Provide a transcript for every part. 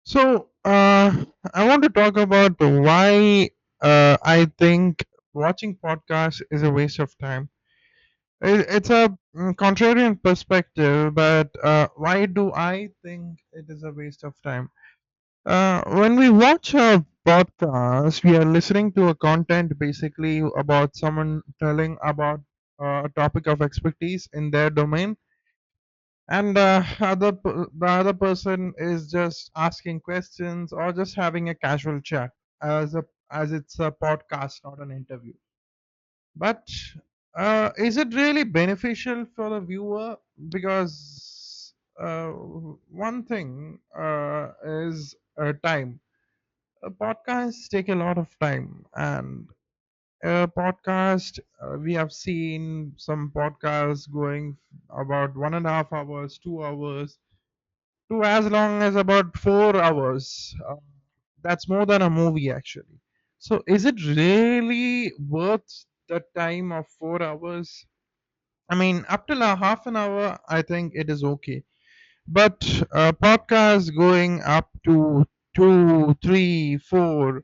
So, I want to talk about why I think watching podcasts is a waste of time. It's a contrarian perspective, but why do I think it is a waste of time? When we watch a podcast, we are listening to a content basically about someone telling about a topic of expertise in their domain, and the other person is just asking questions or just having a casual chat as it's a podcast, not an interview. But is it really beneficial for the viewer? Because one thing is time. Podcasts take a lot of time, and podcast we have seen some podcasts going about 1.5 hours, 2 hours, to as long as about 4 hours. That's more than a movie, actually. So, is it really worth the time of 4 hours? I mean, up till a half an hour, I think it is okay. But podcasts going up to 2, 3, 4,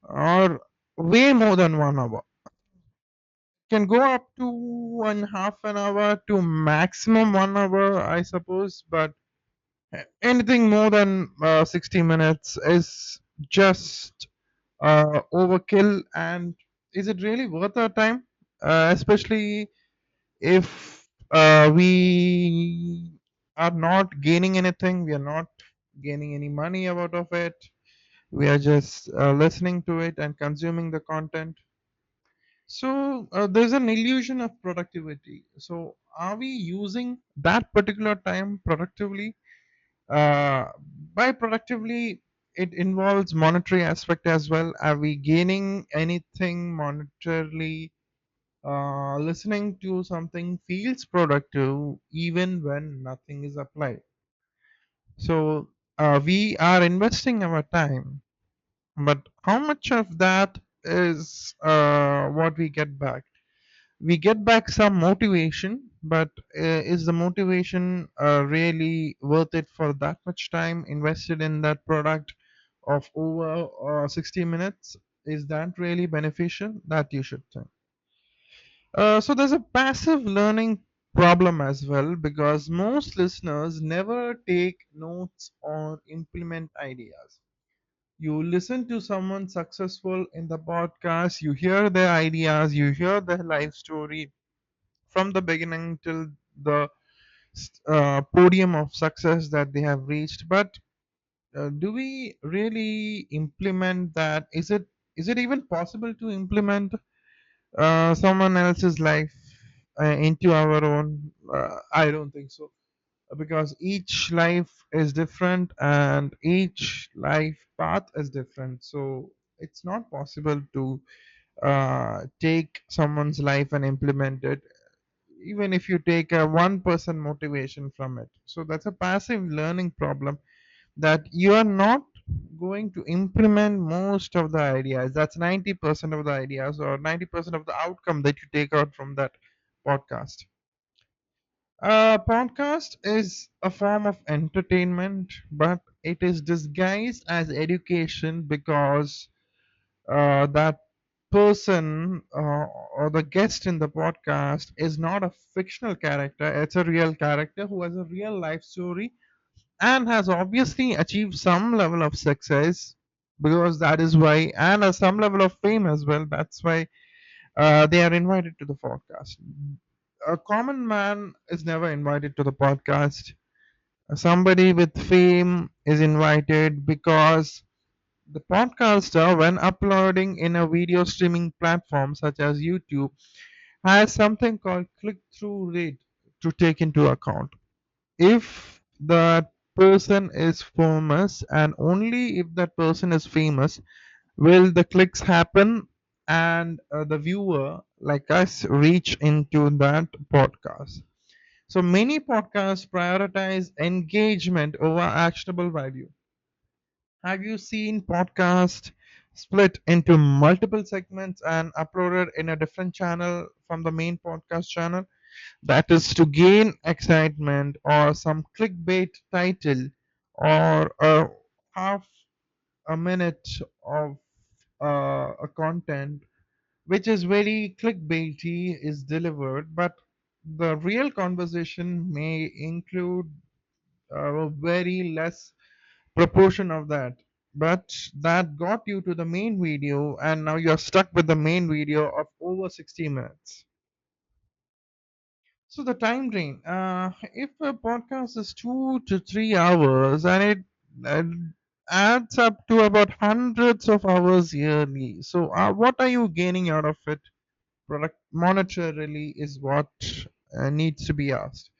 or way more than 1 hour can go up to 1.5 an hour to maximum 1 hour, I suppose. But anything more than 60 minutes is just overkill. And is it really worth our time? Especially if we are not gaining anything, we are not gaining any money out of it. We are just listening to it and consuming the content. So there's an illusion of productivity. So are we using that particular time productively? uh, by productively, it involves monetary aspect as well. Are we gaining anything monetarily? Listening to something feels productive even when nothing is applied. So we are investing our time, but how much of that is what we get back? We get back some motivation, but is the motivation really worth it for that much time invested in that product of over 60 minutes? Is that really beneficial? That you should think. So there's a passive learning problem as well, because most listeners never take notes or implement ideas. You listen to someone successful in the podcast, you hear their ideas, you hear their life story from the beginning till the podium of success that they have reached. But do we really implement that? Is it even possible to implement someone else's life into our own? I don't think so, because each life is different and each life path is different. So it's not possible to take someone's life and implement it, even if you take a 1% motivation from it. So that's a passive learning problem, that you are not going to implement most of the ideas. That's 90% of the ideas, or 90% of the outcome that you take out from that podcast. Podcast is a form of entertainment, but it is disguised as education, because that person or the guest in the podcast is not a fictional character. It's a real character who has a real life story and has obviously achieved some level of success, because that is why, and some level of fame as well. That's why they are invited to the podcast. A common man is never invited to the podcast. Somebody with fame is invited, because the podcaster, when uploading in a video streaming platform such as YouTube, has something called click through rate to take into account. If that person is famous, and only if that person is famous, will the clicks happen, and the viewer like us reach into that podcast. So many podcasts prioritize engagement over actionable value. Have you seen podcast split into multiple segments and uploaded in a different channel from the main podcast channel? That is to gain excitement or some clickbait title, or half a minute of a content which is very clickbaity is delivered, but the real conversation may include a very less proportion of that. But that got you to the main video, and now you're stuck with the main video of over 60 minutes. So the time drain, if a podcast is 2 to 3 hours and it uh, adds up to about hundreds of hours yearly. So what are you gaining out of it? Product monetarily is what needs to be asked,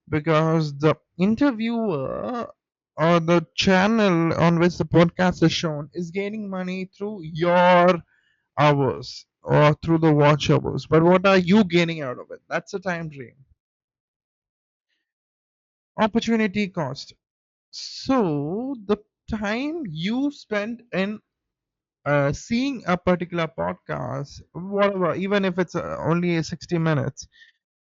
because the interviewer or the channel on which the podcast is shown is gaining money through your hours or through the watch hours. But what are you gaining out of it? That's a time drain. Opportunity cost. So the time you spend in seeing a particular podcast, whatever, even if it's only 60 minutes,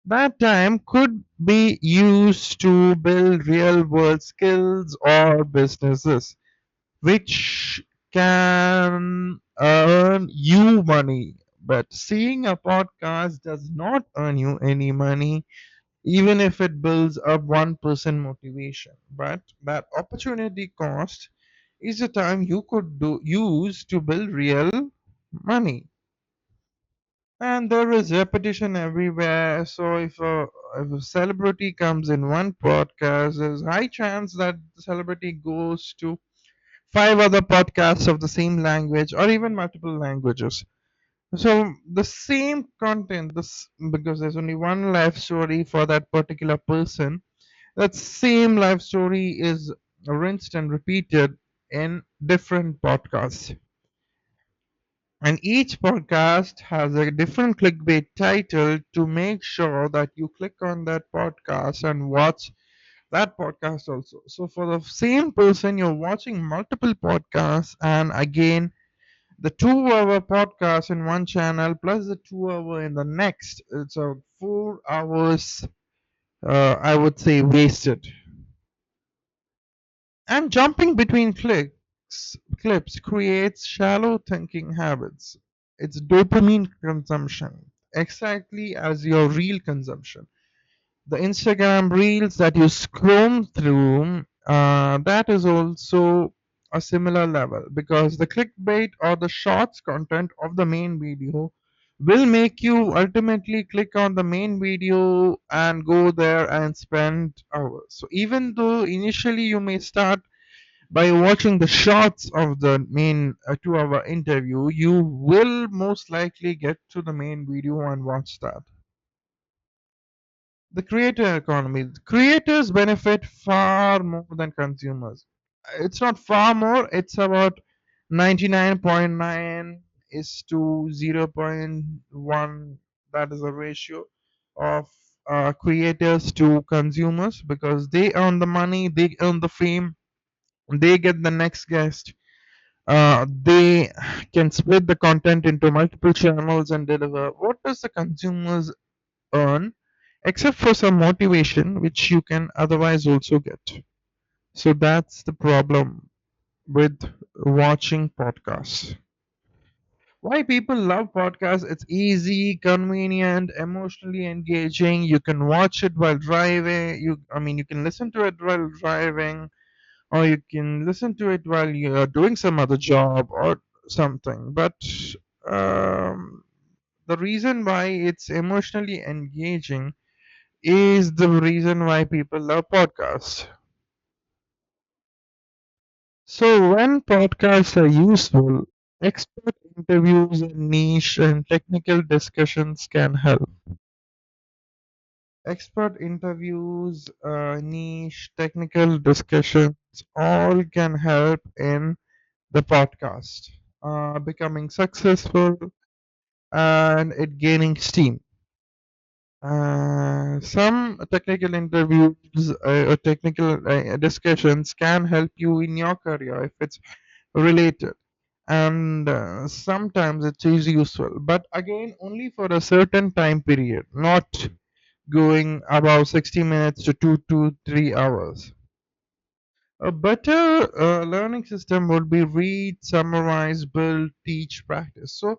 that time could be used to build real world skills or businesses which can earn you money. But seeing a podcast does not earn you any money, even if it builds up 1% motivation. But that opportunity cost is the time you could use to build real money. And there is repetition everywhere. So if a celebrity comes in one podcast, there's high chance that the celebrity goes to five other podcasts of the same language or even multiple languages. So the same content, this because there's only one life story for that particular person, that same life story is rinsed and repeated in different podcasts. And each podcast has a different clickbait title to make sure that you click on that podcast and watch that podcast also. So for the same person, you're watching multiple podcasts, and again, the 2 hour podcast in one channel plus the 2 hour in the next. It's a 4 hours, I would say, wasted. And jumping between clips creates shallow thinking habits. It's dopamine consumption, exactly as your real consumption. The Instagram reels that you scroll through, that is also a similar level, because the clickbait or the shorts content of the main video will make you ultimately click on the main video and go there and spend hours. So even though initially you may start by watching the shots of the main 2 hour interview, you will most likely get to the main video and watch that. The creator economy. Creators benefit far more than consumers. It's not far more, it's about 99.9 is to 0.1. That is the ratio of creators to consumers, because they earn the money, they earn the fame, they get the next guest. They can split the content into multiple channels and deliver. What does the consumers earn, except for some motivation, which you can otherwise also get? So that's the problem with watching podcasts. Why people love podcasts? It's easy, convenient, emotionally engaging. You can watch it while driving. You can listen to it while driving, or you can listen to it while you're doing some other job or something. But um, the reason why it's emotionally engaging is the reason why people love podcasts. So when podcasts are useful, expert interviews and niche and technical discussions can help. Expert interviews, niche technical discussions, all can help in the podcast becoming successful and it gaining steam. Some technical interviews or technical discussions can help you in your career if it's related, and sometimes it is useful, but again only for a certain time period, not going about 60 minutes to 2 to 3 hours. A better learning system would be read, summarize, build, teach, practice. So,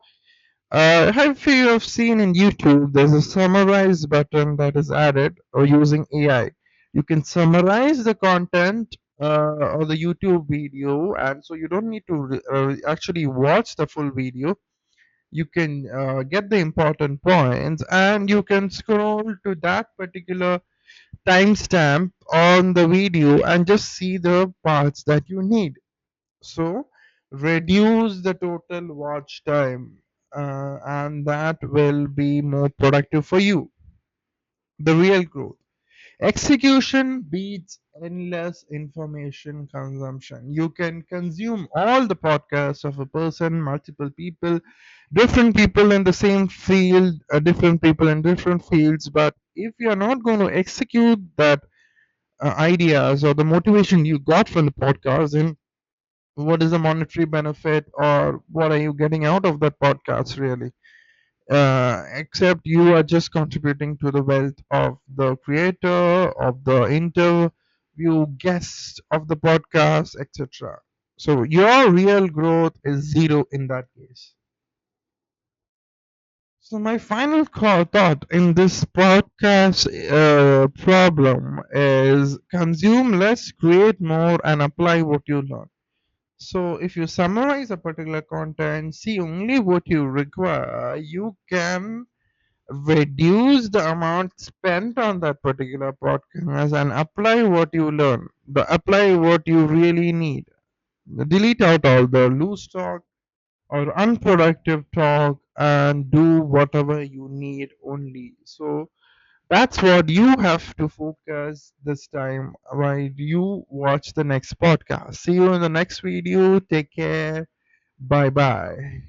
have you have seen in YouTube, there's a summarize button that is added or using AI. You can summarize the content or the YouTube video, and so you don't need to actually watch the full video. You can get the important points, and you can scroll to that particular timestamp on the video and just see the parts that you need. So reduce the total watch time, and that will be more productive for you. The real growth. Execution beats endless information consumption. You can consume all the podcasts of a person, multiple people, different people in the same field, different people in different fields. But if you're not going to execute that ideas or the motivation you got from the podcast, and what is the monetary benefit or what are you getting out of that podcast really, except you are just contributing to the wealth of the creator, of the interview guest of the podcast, etc. So your real growth is zero in that case. So my final thought in this podcast problem is consume less, create more, and apply what you learn. So if you summarize a particular content, see only what you require, you can reduce the amount spent on that particular podcast and apply what you learn. Apply what you really need. Delete out all the loose talk or unproductive talk and do whatever you need only. So that's what you have to focus this time while you watch the next podcast. See you in the next video. Take care. Bye bye.